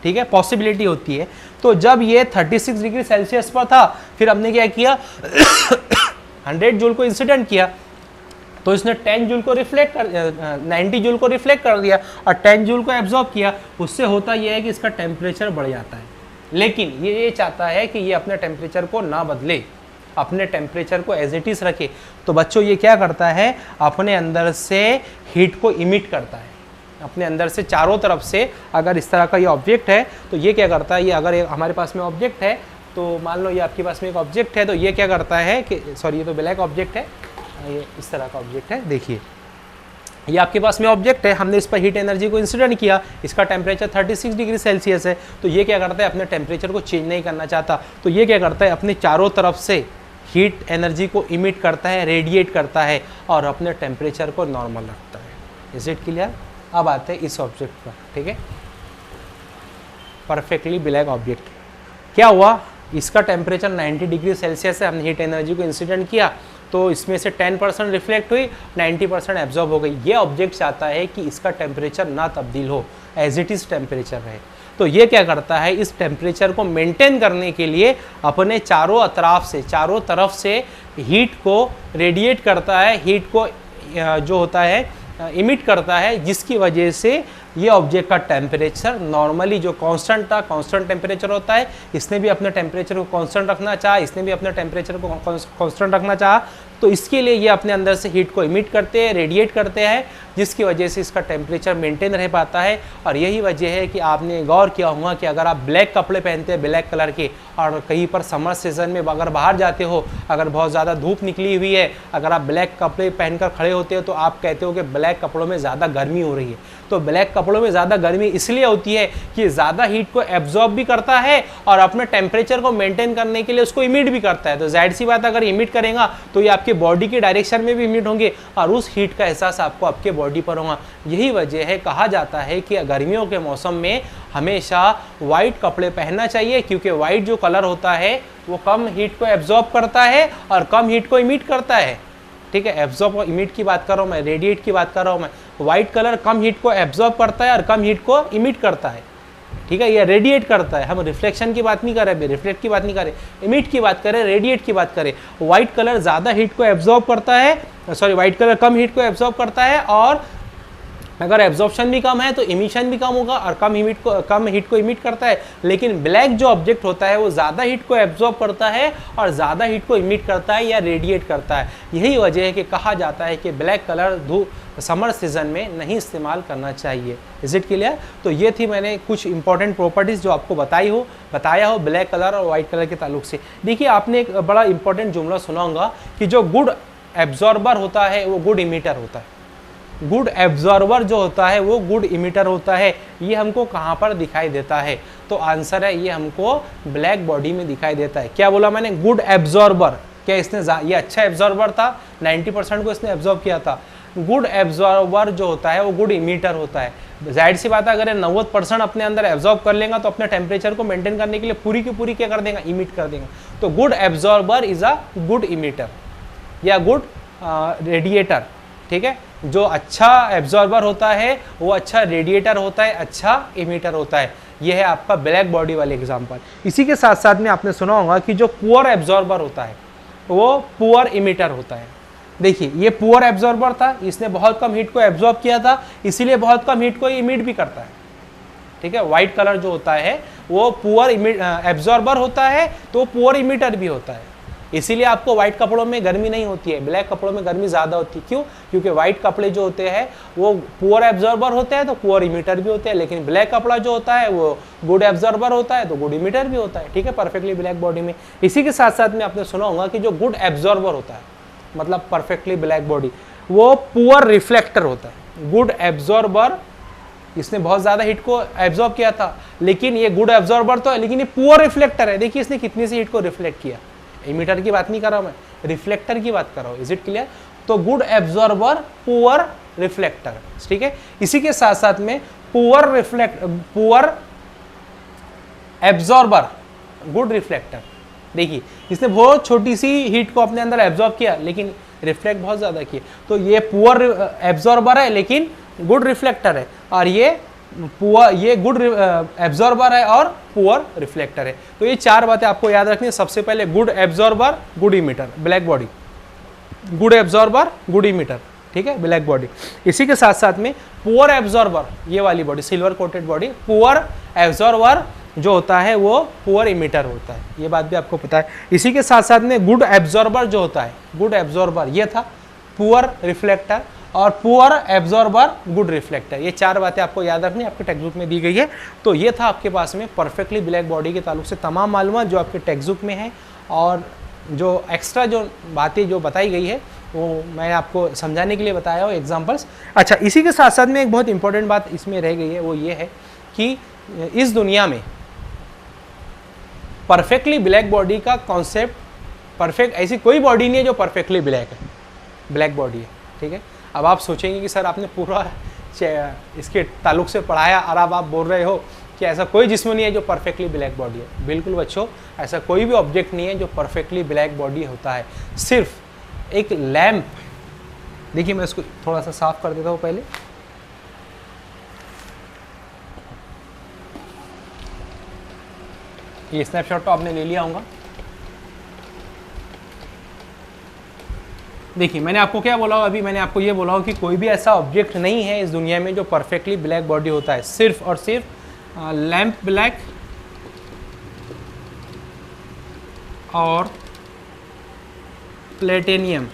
ठीक है, पॉसिबिलिटी होती है। तो जब ये 36 डिग्री सेल्सियस पर था, फिर हमने क्या किया 100 जूल को इंसिडेंट किया तो इसने 10 जूल को रिफ्लेक्ट कर 90 जूल को रिफ्लेक्ट कर दिया और 10 जूल को एब्जॉर्ब किया। उससे होता यह है कि इसका टेम्परेचर बढ़ जाता है, लेकिन ये चाहता है कि ये अपने टेम्परेचर को ना बदले, अपने टेम्परेचर को एज इट इज़ रखे। तो बच्चों ये क्या करता है, अपने अंदर से हीट को इमिट करता है, अपने अंदर से चारों तरफ से। अगर इस तरह का ये ऑब्जेक्ट है तो ये क्या करता है, ये अगर हमारे पास में ऑब्जेक्ट है तो मान लो ये आपके पास में एक ऑब्जेक्ट है, तो ये क्या करता है कि सॉरी ये तो ब्लैक ऑब्जेक्ट है, ये इस तरह का ऑब्जेक्ट है। देखिए ये आपके पास में ऑब्जेक्ट है, हमने इस पर हीट एनर्जी को इंसिडेंट किया, इसका टेम्परेचर 36 डिग्री सेल्सियस है। तो ये क्या करता है, अपने टेम्परेचर को चेंज नहीं करना चाहता, तो ये क्या करता है, अपने चारों तरफ से हीट एनर्जी को इमिट करता है, रेडिएट करता है और अपने टेम्परेचर को नॉर्मल रखता है। Is it clear? अब आते हैं इस ऑब्जेक्ट पर, ठीक है, परफेक्टली ब्लैक ऑब्जेक्ट। क्या हुआ, इसका टेम्परेचर 90 डिग्री सेल्सियस है, हमने हीट एनर्जी को इंसिडेंट किया तो इसमें से 10% रिफ्लेक्ट हुई, 90% एब्जॉर्ब हो गई। ये ऑब्जेक्ट चाहता है कि इसका टेम्परेचर ना तब्दील हो, एज इट इज़ टेम्परेचर रहे। तो ये क्या करता है, इस टेम्परेचर को मेंटेन करने के लिए अपने चारों तरफ से हीट को रेडिएट करता है, हीट को जो होता है इमिट करता है, जिसकी वजह से ये ऑब्जेक्ट का टेम्परेचर नॉर्मली जो कांस्टेंट था, कांस्टेंट टेम्परेचर होता है, इसने भी अपने टेम्परेचर को कांस्टेंट रखना चाहा, इसने भी अपने टेम्परेचर को कांस्टेंट रखना चाहा। तो इसके लिए ये अपने अंदर से हीट को इमिट करते हैं, रेडिएट करते हैं, जिसकी वजह से इसका टेम्परेचर मेंटेन रह पाता है। और यही वजह है कि आपने गौर किया होगा कि अगर आप ब्लैक कपड़े पहनते हैं, ब्लैक कलर के, और कहीं पर समर सीजन में अगर बाहर जाते हो, अगर बहुत ज़्यादा धूप निकली हुई है, अगर आप ब्लैक कपड़े पहनकर खड़े होते हो तो आप कहते हो कि ब्लैक कपड़ों में ज़्यादा गर्मी हो रही है। तो ब्लैक कपड़ों में ज़्यादा गर्मी इसलिए होती है कि ज़्यादा हीट को एब्जॉर्ब भी करता है और अपने टेम्परेचर को मेंटेन करने के लिए उसको इमिट भी करता है। तो जाहिर सी बात, अगर इमिट करेगा तो ये आपके बॉडी की डायरेक्शन में भी इमिट होंगे और उस हीट का एहसास आपको आपके बॉडी पर होगा। यही वजह है, कहा जाता है कि गर्मियों के मौसम में हमेशा वाइट कपड़े पहनना चाहिए, क्योंकि वाइट जो कलर होता है वो कम हीट को एब्जॉर्ब करता है और कम हीट को इमिट करता है। ठीक है, एब्जॉर्ब और इमिट की बात कर रहा हूँ मैं, रेडिएट की बात कर रहा हूँ मैं। वाइट कलर कम हीट को एब्जॉर्ब करता है और कम हीट को इमिट करता है। ठीक है, ये रेडिएट करता है। हम रिफ्लेक्शन की बात नहीं कर रहे, रिफ्लेक्ट की बात नहीं कर रहे, इमिट की बात करें, रेडिएट की बात करें। व्हाइट कलर ज़्यादा हीट को एब्जॉर्ब करता है, व्हाइट कलर कम हीट को एब्जॉर्ब करता है, और अगर एब्जॉर्प्शन भी कम है तो इमिशन भी कम होगा और कम हीट को इमिट करता है। लेकिन ब्लैक जो ऑब्जेक्ट होता है वो ज़्यादा हीट को एब्जॉर्ब करता है और ज़्यादा हीट को इमिट करता है या रेडिएट करता है। यही वजह है कि कहा जाता है कि ब्लैक कलर समर सीजन में नहीं इस्तेमाल करना चाहिए। Is it clear? तो ये थी मैंने कुछ इंपॉर्टेंट प्रॉपर्टीज़ जो आपको बताया हो ब्लैक कलर और वाइट कलर के ताल्लुक से। देखिए, आपने एक बड़ा इंपॉर्टेंट जुमला सुना होगा कि जो गुड एब्जॉर्बर होता है वो गुड इमिटर होता है। गुड एब्जॉर्बर जो होता है वो गुड इमिटर होता है। ये हमको कहाँ पर दिखाई देता है? तो आंसर है, ये हमको ब्लैक बॉडी में दिखाई देता है। क्या बोला मैंने? Good absorber. क्या इसने ये अच्छा एब्जॉर्बर था? 90% को इसने एब्जॉर्ब किया था। गुड एब्जॉर्बर जो होता है वो गुड इमिटर होता है। जाहिर सी बात है, अगर 90% अपने अंदर एब्जॉर्ब कर लेगा तो अपने टेम्परेचर को मेंटेन करने के लिए पूरी की पूरी क्या कर देगा? इमिट कर देगा। तो good absorber is a good emitter या गुड रेडिएटर। ठीक है, जो अच्छा एब्जॉर्बर होता है वो अच्छा रेडिएटर होता है, अच्छा इमिटर होता है। ये है आपका ब्लैक बॉडी वाले एग्जांपल। इसी के साथ साथ में आपने सुना होगा कि जो पुअर एब्जॉर्बर होता है वो पुअर इमिटर होता है। देखिए, ये पुअर एब्जॉर्बर था, इसने बहुत कम हीट को एब्जॉर्ब किया था, इसीलिए बहुत कम हीट को इमिट भी करता है। ठीक है, व्हाइट कलर जो होता है वो पुअर एब्जॉर्बर होता है तो पुअर इमिटर भी होता है। इसीलिए आपको व्हाइट कपड़ों में गर्मी नहीं होती है, ब्लैक कपड़ों में गर्मी ज़्यादा होती है। क्यों? क्योंकि व्हाइट कपड़े जो होते हैं वो पुअर एब्जॉर्बर होते हैं तो पुअर इमिटर भी होते हैं, लेकिन ब्लैक कपड़ा जो होता है वो गुड एब्जॉर्बर होता है तो गुड इमिटर भी होता है। ठीक है, परफेक्टली ब्लैक बॉडी में। इसी के साथ साथ में आपने सुना होगा कि जो गुड एब्जॉर्बर होता है, मतलब परफेक्टली ब्लैक बॉडी, वो पुअर रिफ्लेक्टर होता है। गुड एब्जॉर्बर, इसने बहुत ज़्यादा हीट को एब्जॉर्ब किया था, लेकिन ये गुड एब्जॉर्बर तो है, लेकिन ये पुअर रिफ्लेक्टर है। देखिए, इसने कितनी सी हीट को रिफ्लेक्ट किया। इमिटर की बात नहीं कर रहा हूं मैं, रिफ्लेक्टर की बात कर रहा हूं। Is it clear? तो गुड एब्जॉर्बर, पुअर रिफ्लेक्टर। ठीक है, इसी के साथ साथ में पुअर एब्जॉर्बर, गुड रिफ्लेक्टर। देखिए, इसने बहुत छोटी सी हीट को अपने अंदर एब्जॉर्ब किया लेकिन रिफ्लेक्ट बहुत ज्यादा किया। तो ये पुअर एब्जॉर्बर है लेकिन गुड रिफ्लेक्टर है, और ये गुड एब्जॉर्बर है और पुअर रिफ्लेक्टर है। तो ये चार बातें आपको याद रखनी है। सबसे पहले good absorber, good emitter, black body. Good absorber, good emitter. ठीक है, ब्लैक बॉडी। इसी के साथ साथ में पुअर एब्जॉर्बर, ये वाली body, silver coated body. Poor absorber जो होता है वो पुअर इमिटर होता है, ये बात भी आपको पता है। इसी के साथ साथ में गुड एब्जॉर्बर जो होता है, गुड एब्जॉर्बर ये था, पुअर रिफ्लेक्टर और पुअर एब्जॉर्बर, गुड रिफ्लेक्टर। ये चार बातें आपको याद रखनी, आपके टेक्स्ट बुक में दी गई है। तो ये था आपके पास में परफेक्टली ब्लैक बॉडी के ताल्लुक से तमाम मालूमात जो आपके टेक्स्ट बुक में है, और जो एक्स्ट्रा जो बातें जो बताई गई है वो मैं आपको समझाने के लिए बताया हूँ एग्जांपल्स। अच्छा, इसी के साथ साथ में एक बहुत इंपॉर्टेंट बात इसमें रह गई है, वो ये है कि इस दुनिया में परफेक्टली ब्लैक बॉडी का कॉन्सेप्ट, परफेक्ट ऐसी कोई बॉडी नहीं है जो परफेक्टली ब्लैक है, ब्लैक बॉडी है, ठीक है। अब आप सोचेंगे कि सर आपने पूरा इसके ताल्लुक से पढ़ाया और अब आप बोल रहे हो कि ऐसा कोई जिस्म नहीं है जो परफेक्टली ब्लैक बॉडी है। बिल्कुल बच्चों, ऐसा कोई भी ऑब्जेक्ट नहीं है जो परफेक्टली ब्लैक बॉडी होता है। सिर्फ एक लैंप, देखिए मैं इसको थोड़ा सा साफ कर देता हूँ पहले। ये स्नैपशॉट तो आपने ले लिया होगा। देखिए मैंने आपको क्या बोला, अभी मैंने आपको ये बोला कि कोई भी ऐसा ऑब्जेक्ट नहीं है इस दुनिया में जो परफेक्टली ब्लैक बॉडी होता है। सिर्फ और सिर्फ लैंप ब्लैक और प्लेटिनियम,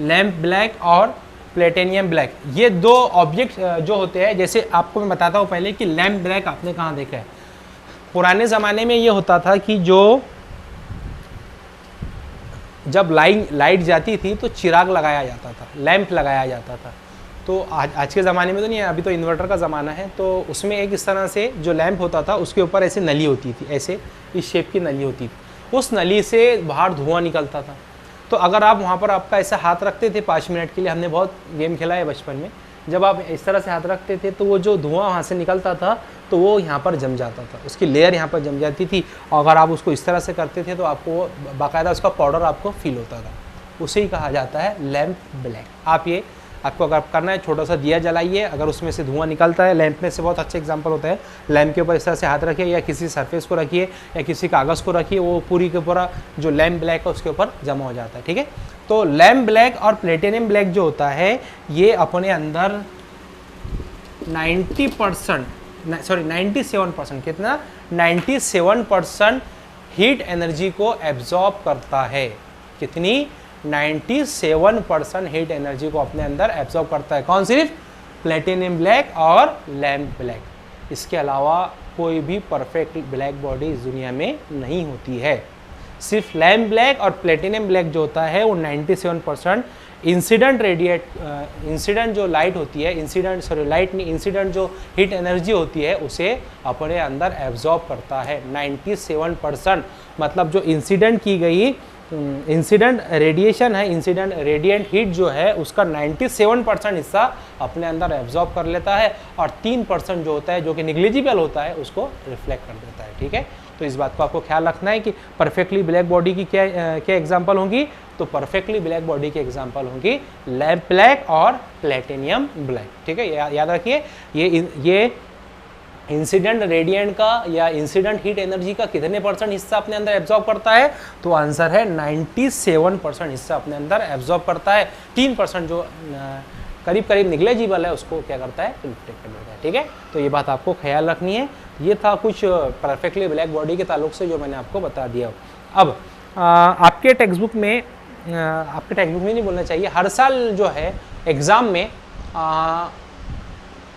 लैंप ब्लैक और प्लेटिनियम ब्लैक, ये दो ऑब्जेक्ट जो होते हैं, जैसे आपको मैं बताता हूँ पहले कि लैंप ब्लैक आपने कहाँ देखा है। पुराने ज़माने में ये होता था कि जो जब लाइट जाती थी तो चिराग लगाया जाता था, लैंप लगाया जाता था। तो आज के ज़माने में तो नहीं है, अभी तो इन्वर्टर का ज़माना है। तो उसमें एक इस तरह से जो लैंप होता था उसके ऊपर ऐसे नली होती थी, ऐसे इस शेप की नली होती थी। उस नली से बाहर धुआं निकलता था। तो अगर आप वहाँ पर आपका ऐसा हाथ रखते थे 5 मिनट के लिए, हमने बहुत गेम खेला है बचपन में, जब आप इस तरह से हाथ रखते थे तो वो जो धुआं वहाँ से निकलता था तो वो यहाँ पर जम जाता था, उसकी लेयर यहाँ पर जम जाती थी। और अगर आप उसको इस तरह से करते थे तो आपको बाकायदा उसका पाउडर आपको फील होता था। उसे ही कहा जाता है लैंप ब्लैक। आप ये आपको अगर करना है, छोटा सा दिया जलाइए, अगर उसमें से धुआं निकलता है, लैंप में से बहुत अच्छे एग्जांपल होता है, लैंप के ऊपर इस तरह से हाथ रखिए या किसी सरफेस को रखिए या किसी कागज़ को रखिए, वो पूरी के पूरा जो लैंप ब्लैक है उसके ऊपर जमा हो जाता है, ठीक है। तो लैंप ब्लैक और प्लेटिनियम ब्लैक जो होता है ये अपने अंदर 97%, कितना 97% हीट एनर्जी को एब्जॉर्ब करता है। कितनी? 97% हीट एनर्जी को अपने अंदर एब्जॉर्ब करता है। कौन? सिर्फ प्लेटिनियम ब्लैक और लैंप ब्लैक। इसके अलावा कोई भी परफेक्ट ब्लैक बॉडी इस दुनिया में नहीं होती है। सिर्फ लैंप ब्लैक और प्लेटिनियम ब्लैक जो होता है वो 97% इंसिडेंट जो लाइट होती है, इंसिडेंट जो हीट एनर्जी होती है उसे अपने अंदर एब्जॉर्ब करता है। 97% मतलब जो इंसिडेंट की गई इंसिडेंट रेडिएशन है, इंसिडेंट रेडिएंट हीट जो है उसका 97% हिस्सा अपने अंदर एब्जॉर्ब कर लेता है और 3% जो होता है जो कि निग्लिजिबल होता है उसको रिफ्लेक्ट कर देता है, ठीक है। तो इस बात को आपको ख्याल रखना है कि परफेक्टली ब्लैक बॉडी की क्या एग्जांपल होंगी। तो परफेक्टली ब्लैक बॉडी की एग्जांपल होंगी लैंप ब्लैक और प्लेटिनियम ब्लैक, ठीक है। याद रखिए ये इंसिडेंट रेडिएंट का या इंसिडेंट हीट एनर्जी का कितने % हिस्सा अपने अंदर एब्जॉर्ब करता है? तो आंसर है 97% हिस्सा अपने अंदर एब्जॉर्ब करता है। 3% जो करीब निग्लिजिबल है उसको क्या करता है? रिफ्लेक्ट कर देता है, ठीक है। तो ये बात आपको ख्याल रखनी है। ये था कुछ परफेक्टली ब्लैक बॉडी के ताल्लुक से जो मैंने आपको बता दिया। अब आपके टेक्स्ट बुक में नहीं बोलना चाहिए, हर साल जो है एग्ज़ाम में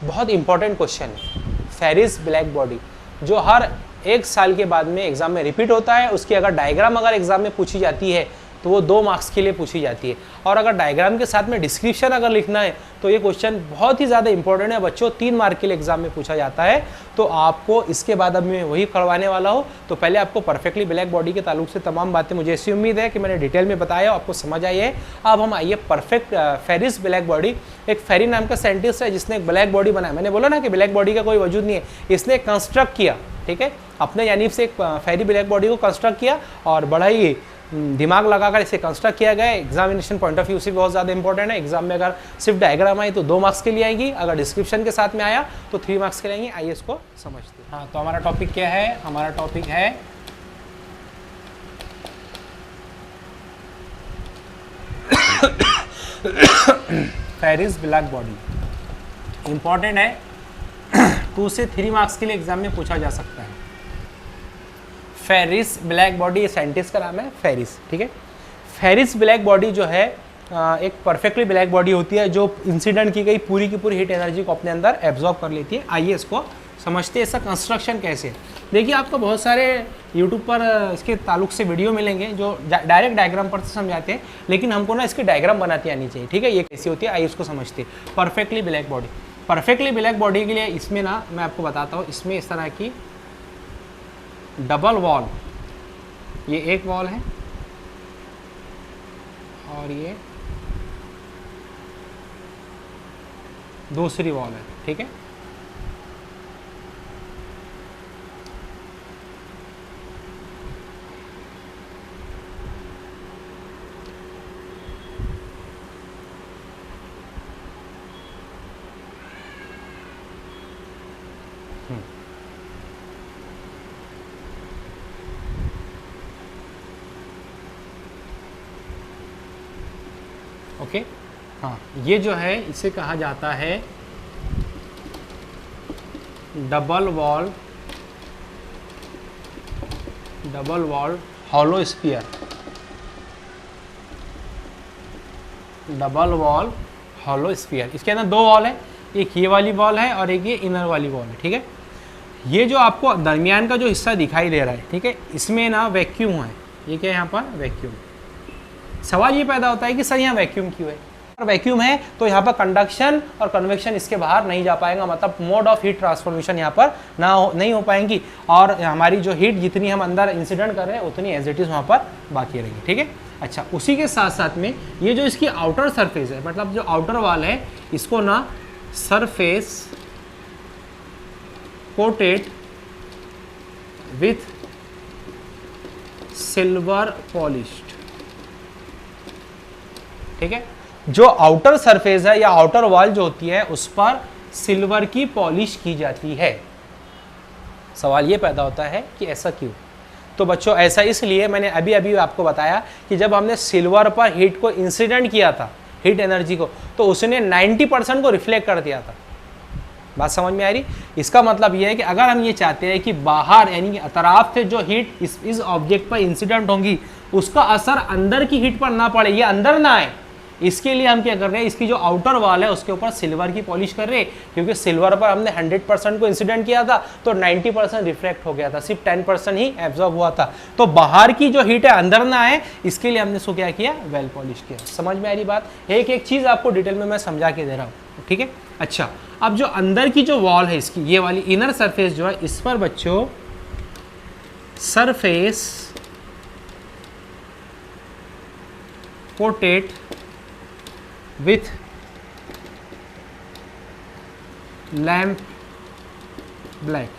बहुत इंपॉर्टेंट क्वेश्चन है फेरिस ब्लैक बॉडी, जो हर 1 साल के बाद में एग्जाम में रिपीट होता है। उसकी अगर डायग्राम अगर एग्जाम में पूछी जाती है तो वो 2 मार्क्स के लिए पूछी जाती है, और अगर डायग्राम के साथ में डिस्क्रिप्शन अगर लिखना है तो ये क्वेश्चन बहुत ही ज़्यादा इंपॉर्टेंट है बच्चों, 3 मार्क के लिए एग्जाम में पूछा जाता है। तो आपको इसके बाद अब मैं वही करवाने वाला हूँ। तो पहले आपको परफेक्टली ब्लैक बॉडी के ताल्लुक से तमाम बातें, मुझे ऐसी उम्मीद है कि मैंने डिटेल में बताया, आपको समझ आई है। अब हम आइए परफेक्ट फेरिस ब्लैक बॉडी। एक फेरी नाम का साइंटिस्ट है जिसने एक ब्लैक बॉडी बनाया। मैंने बोला ना कि ब्लैक बॉडी का कोई वजूद नहीं है, इसने कंस्ट्रक्ट किया, ठीक है, अपने यानी से एक फेरी ब्लैक बॉडी को कंस्ट्रक्ट किया और बड़ा ही दिमाग लगाकर इसे कंस्ट्रक्ट किया गया। एग्जामिनेशन पॉइंट ऑफ व्यू से बहुत ज़्यादा इंपॉर्टेंट है। एग्जाम में अगर सिर्फ डायग्राम आई तो 2 मार्क्स के लिए आएगी, अगर डिस्क्रिप्शन के साथ में आया तो 3 मार्क्स के लिए आएंगी। आइए इसको समझते हैं। हाँ, तो हमारा टॉपिक क्या है? हमारा टॉपिक है फेरिस ब्लैक बॉडी। इंपॉर्टेंट है, 2 से 3 मार्क्स के लिए एग्जाम में पूछा जा सकता है। फेरिस ब्लैक बॉडी, साइंटिस्ट का नाम है फेरिस, ठीक है। फेरिस ब्लैक बॉडी जो है एक परफेक्टली ब्लैक बॉडी होती है जो इंसिडेंट की गई पूरी की पूरी हीट एनर्जी को अपने अंदर एब्जॉर्ब कर लेती है। आइए इसको समझते हैं इसका कंस्ट्रक्शन कैसे है। देखिए आपको बहुत सारे यूट्यूब पर इसके ताल्लुक से वीडियो मिलेंगे जो डायरेक्ट डायग्राम पर समझाते हैं, लेकिन हमको ना इसकी डायग्राम बनाती आनी चाहिए, ठीक है। ये कैसी होती है आइए उसको समझते हैं। Perfectly black body, perfectly black body के लिए इसमें ना मैं आपको बताता हूँ, इसमें इस तरह की डबल वॉल, ये एक वॉल है और ये दूसरी वॉल है, ठीक है। ओके हाँ, ये जो है इसे कहा जाता है double wall hollow sphere, double wall hollow sphere. इसके अंदर दो वॉल है, एक ये वाली वॉल है और एक ये इनर वाली वॉल है, ठीक है। ये जो आपको दरमियान का जो हिस्सा दिखाई दे रहा है, ठीक है, इसमें ना वैक्यूम है, ये क्या है यहाँ पर वैक्यूम। सवाल ये पैदा होता है कि सर यहाँ वैक्यूम क्यों है? वैक्यूम है तो यहाँ पर कंडक्शन और कन्वेक्शन इसके बाहर नहीं जा पाएगा, मतलब मोड ऑफ हीट ट्रांसफॉर्मेशन यहाँ पर नहीं हो पाएंगी, और हमारी जो हीट जितनी हम अंदर इंसिडेंट कर रहे हैं उतनी एज इट इज वहाँ पर बाकी रहेगी, ठीक है। अच्छा, उसी के साथ साथ में ये जो इसकी आउटर सरफेस है, मतलब जो आउटर वॉल है, इसको ना surface coated with silver polished, ठीक है। जो आउटर सरफेस है या आउटर वॉल जो होती है उस पर सिल्वर की पॉलिश की जाती है। सवाल ये पैदा होता है कि ऐसा क्यों? तो बच्चों ऐसा इसलिए, मैंने अभी अभी आपको बताया कि जब हमने सिल्वर पर हीट को इंसिडेंट किया था, हीट एनर्जी को, तो उसने 90% को रिफ्लेक्ट कर दिया था। बात समझ में आ रही? इसका मतलब यह है कि अगर हम ये चाहते हैं कि बाहर यानी कि अतराफ से जो हीट इस ऑब्जेक्ट पर इंसिडेंट होंगी उसका असर अंदर की हीट पर ना पड़े, ये अंदर ना आए, इसके लिए हम क्या कर रहे हैं, इसकी जो आउटर वॉल है उसके ऊपर सिल्वर की पॉलिश कर रहे हैं, क्योंकि सिल्वर पर हमने 100% को इंसिडेंट किया था तो 90% रिफ्लेक्ट हो गया था, सिर्फ 10% ही एब्जॉर्ब हुआ था। तो बाहर की जो हीट है अंदर ना आए, इसके लिए हमने इसको क्या किया, वेल पॉलिश किया। समझ में आ रही बात? एक एक चीज़ आपको डिटेल में मैं समझा के दे रहा हूँ, ठीक है। अच्छा, अब जो अंदर की जो वॉल है इसकी, ये वाली इनर सरफेस जो है, इस पर बच्चों surface coated with lamp black,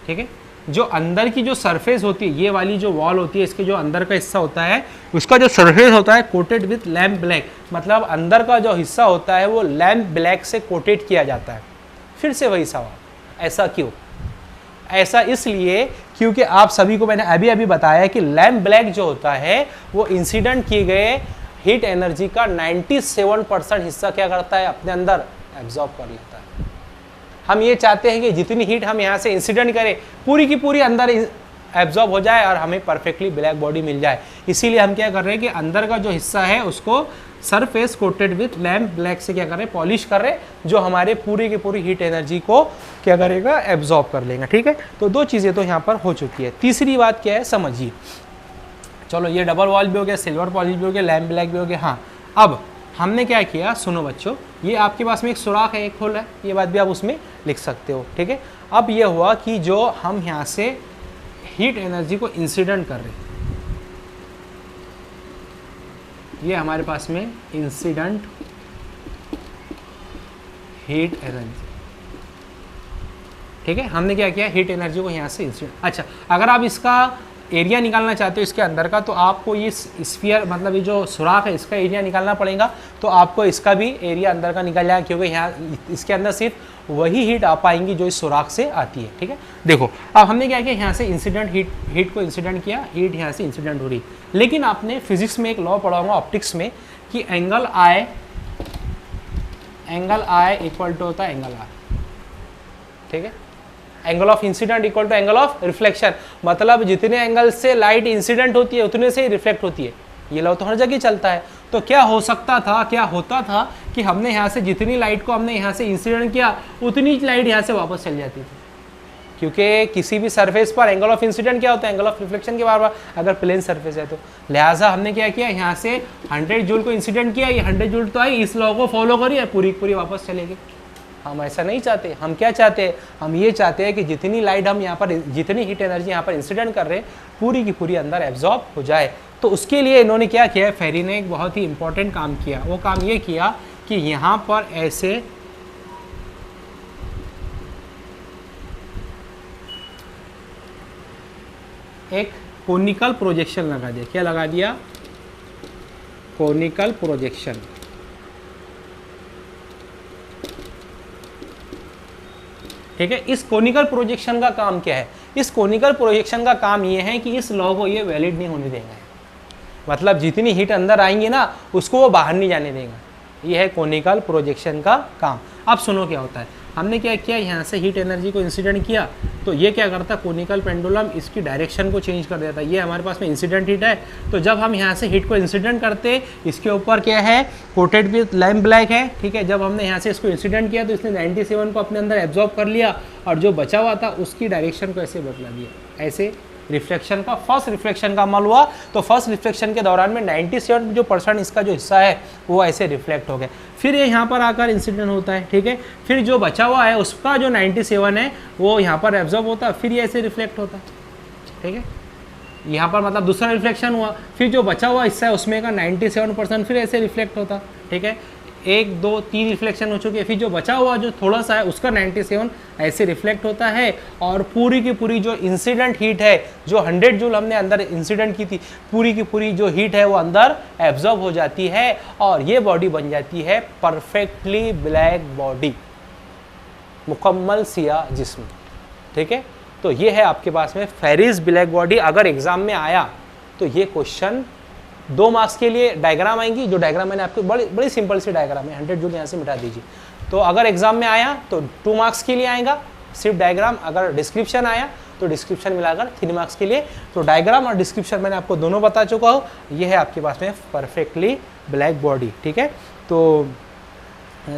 ठीक है। जो अंदर की जो सरफेस होती है, ये वाली जो वॉल होती है, इसके जो अंदर का हिस्सा होता है उसका जो सरफेस होता है कोटेड विथ लैम्प ब्लैक, मतलब अंदर का जो हिस्सा होता है वो लैम्प ब्लैक से कोटेड किया जाता है। फिर से वही सवाल, ऐसा क्यों? ऐसा इसलिए क्योंकि आप सभी को मैंने अभी अभी बताया कि लैम्प ब्लैक जो होता है वो इंसिडेंट किए गए हीट एनर्जी का 97% हिस्सा क्या करता है, अपने अंदर एब्जॉर्ब कर लेता है। हम ये चाहते हैं कि जितनी हीट हम यहाँ से इंसिडेंट करें पूरी की पूरी अंदर एब्जॉर्ब हो जाए और हमें परफेक्टली ब्लैक बॉडी मिल जाए। इसीलिए हम क्या कर रहे हैं कि अंदर का जो हिस्सा है उसको surface coated with lamp black से क्या कर रहे हैं, पॉलिश कर रहे हैं, जो हमारे पूरी की पूरी हीट एनर्जी को क्या करेगा, एब्जॉर्ब कर लेगा, ठीक है। तो दो चीज़ें तो यहाँ पर हो चुकी है। तीसरी बात क्या है समझिए। चलो ये डबल वॉल भी हो गया, सिल्वर पॉलिश भी हो गया, लैम्प ब्लैक भी हो गया। हाँ, अब हमने क्या किया, सुनो बच्चों, ये आपके पास में एक सुराख है, एक होल है, ये बात भी आप उसमें लिख सकते हो, ठीक है। अब ये हुआ कि जो हम यहाँ से हीट एनर्जी को इंसिडेंट कर रहे हैं, ये हमारे पास में इंसिडेंट हीट एनर्जी, ठीक है। हमने क्या किया, हीट एनर्जी को यहाँ से इंसिडेंट। अच्छा, अगर आप इसका एरिया निकालना चाहते हो इसके अंदर का, तो आपको ये स्फीयर मतलब ये जो सुराख है इसका एरिया निकालना पड़ेगा, तो आपको इसका भी एरिया अंदर का निकल जाएगा, क्योंकि यहाँ इसके अंदर सिर्फ वही हीट आ पाएंगी जो इस सुराख से आती है, ठीक है। देखो अब हमने क्या किया, यहाँ से इंसिडेंट हीट को इंसिडेंट किया, हीट यहाँ से इंसिडेंट हो रही, लेकिन आपने फिजिक्स में एक लॉ पढ़ा होगा ऑप्टिक्स में कि एंगल आई इक्वल टू होता है एंगल आर, ठीक है। Angle of incident equal to angle of reflection, मतलब जितने एंगल से लाइट इंसिडेंट होती है उतने से ही रिफ्लेक्ट होती है। ये लॉ तो हर जगह चलता है। तो क्या हो सकता था, क्या होता था कि हमने यहाँ से जितनी लाइट को हमने यहाँ से इंसिडेंट किया उतनी लाइट यहाँ से वापस चल जाती थी, क्योंकि किसी भी सरफेस पर एंगल ऑफ इंसिडेंट क्या होता है, एंगल ऑफ रिफ्लेक्शन के बराबर अगर प्लेन सरफेस है तो। लिहाजा हमने क्या किया, यहाँ से 100 जूल को इंसिडेंट किया, ये 100 जूल तो आई, इस लॉ को फॉलो करिए, पूरी पूरी वापस चलेगी। हम ऐसा नहीं चाहते, हम क्या चाहते हैं, हम ये चाहते हैं कि जितनी लाइट हम यहाँ पर, जितनी हीट एनर्जी यहाँ पर इंसिडेंट कर रहे हैं पूरी की पूरी अंदर एब्जॉर्ब हो जाए। तो उसके लिए इन्होंने क्या किया, फेरी ने एक बहुत ही इंपॉर्टेंट काम किया। वो काम ये किया कि यहाँ पर ऐसे एक कोनिकल प्रोजेक्शन लगा दिया। क्या लगा दिया, कोनिकल प्रोजेक्शन। ठीक है, इस कोनिकल प्रोजेक्शन का काम क्या है, इस कोनिकल प्रोजेक्शन का काम ये है कि इस लॉ को ये वैलिड नहीं होने देगा, मतलब जितनी हीट अंदर आएंगी ना उसको वो बाहर नहीं जाने देगा। ये है कोनिकल प्रोजेक्शन का काम। अब सुनो क्या होता है, हमने क्या किया, यहाँ से हीट एनर्जी को इंसिडेंट किया तो ये क्या करता है, कोनिकल पेंडुलम इसकी डायरेक्शन को चेंज कर देता है। ये हमारे पास में इंसिडेंट हीट है, तो जब हम यहाँ से हीट को इंसिडेंट करते, इसके ऊपर क्या है, कोटेड विथ लैम्प ब्लैक है। ठीक है, जब हमने यहाँ से इसको इंसिडेंट किया तो इसने 97 को अपने अंदर एब्जॉर्ब कर लिया और जो बचा हुआ था उसकी डायरेक्शन को ऐसे बदला दिया। ऐसे रिफ्लेक्शन का, फर्स्ट रिफ्लेक्शन का अमल हुआ, तो फर्स्ट रिफ्लेक्शन के दौरान में 97% इसका जो हिस्सा है वो ऐसे रिफ्लेक्ट हो गया। फिर ये यहाँ पर आकर इंसिडेंट होता है। ठीक है, फिर जो बचा हुआ है उसका जो 97 है वो यहाँ पर एब्जॉर्ब होता है, फिर ये ऐसे रिफ्लेक्ट होता है। ठीक है, यहाँ पर मतलब दूसरा रिफ्लेक्शन हुआ, फिर जो बचा हुआ हिस्सा है उसमें का 97% फिर ऐसे रिफ्लेक्ट होता। ठीक है, 1 2 3 रिफ्लेक्शन हो चुके हैं, फिर जो बचा हुआ जो थोड़ा सा है उसका 97 ऐसे रिफ्लेक्ट होता है और पूरी की पूरी जो इंसिडेंट हीट है, जो 100 जूल हमने अंदर इंसिडेंट की थी, पूरी की पूरी जो हीट है वो अंदर एब्जॉर्ब हो जाती है और ये बॉडी बन जाती है परफेक्टली ब्लैक बॉडी, मुकम्मल सियाह जिस्म। ठीक है, तो ये है आपके पास में फेरिस ब्लैक बॉडी। अगर एग्जाम में आया तो ये क्वेश्चन 2 मार्क्स के लिए डायग्राम आएंगी, जो डायग्राम मैंने आपको बड़ी सिंपल सी डायग्राम है, 100 जूल यहाँ से मिटा दीजिए। तो अगर एग्जाम में आया तो 2 मार्क्स के लिए आएगा सिर्फ डायग्राम, अगर डिस्क्रिप्शन आया तो डिस्क्रिप्शन मिलाकर 3 मार्क्स के लिए। तो डायग्राम और डिस्क्रिप्शन मैंने आपको दोनों बता चुका हूँ। ये है आपके पास में परफेक्टली ब्लैक बॉडी। ठीक है, तो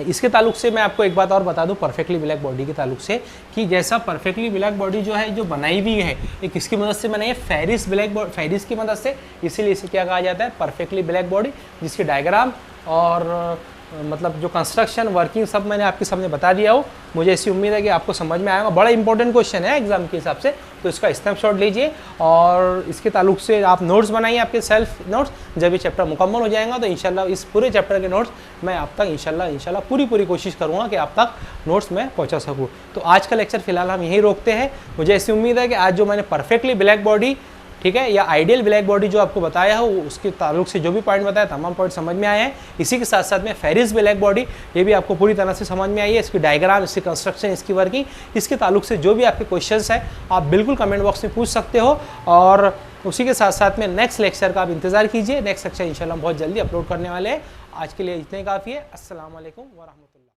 इसके ताल्लुक से मैं आपको एक बात और बता दूं परफेक्टली ब्लैक बॉडी के ताल्लुक से, कि जैसा परफेक्टली ब्लैक बॉडी जो है, जो बनाई हुई है, ये किसकी मदद से बनाई है, फेरिस ब्लैक बॉडी, फेरिस की मदद से, इसीलिए इसे क्या कहा जाता है, परफेक्टली ब्लैक बॉडी, जिसकी डायग्राम और मतलब जो कंस्ट्रक्शन वर्किंग सब मैंने आपके सामने बता दिया हो। मुझे ऐसी उम्मीद है कि आपको समझ में आएगा। बड़ा इंपॉर्टेंट क्वेश्चन है एग्जाम के हिसाब से, तो इसका स्नैपशॉट लीजिए और इसके ताल्लुक से आप नोट्स बनाइए, आपके सेल्फ नोट्स। जब ये चैप्टर मुकम्मल हो जाएगा तो इंशाल्लाह इस पूरे चैप्टर के नोट्स मैं आप तक इंशाल्लाह पूरी कोशिश करूँगा कि आप तक नोट्स में पहुँचा सकूँ। तो आज का लेक्चर फिलहाल हम यहीं रोकते हैं। मुझे ऐसी उम्मीद है कि आज जो मैंने परफेक्टली ब्लैक बॉडी, ठीक है, या आइडियल ब्लैक बॉडी जो आपको बताया हो, उसके ताल्लुक से जो भी पॉइंट बताया तमाम पॉइंट समझ में आए हैं। इसी के साथ साथ में फेरिस ब्लैक बॉडी, ये भी आपको पूरी तरह से समझ में आई है। इसकी डायग्राम, इसकी कंस्ट्रक्शन, इसकी वर्किंग, इसके ताल्लुक से जो भी आपके क्वेश्चंस हैं आप बिल्कुल कमेंट बॉक्स में पूछ सकते हो। और उसी के साथ साथ में नेक्स्ट लेक्चर का आप इंतजार कीजिए। नेक्स्ट लेक्चर इंशाल्लाह हम बहुत जल्दी अपलोड करने वाले हैं। आज के लिए इतने काफ़ी है। अस्सलाम वालेकुम व रहमतुल्लाह।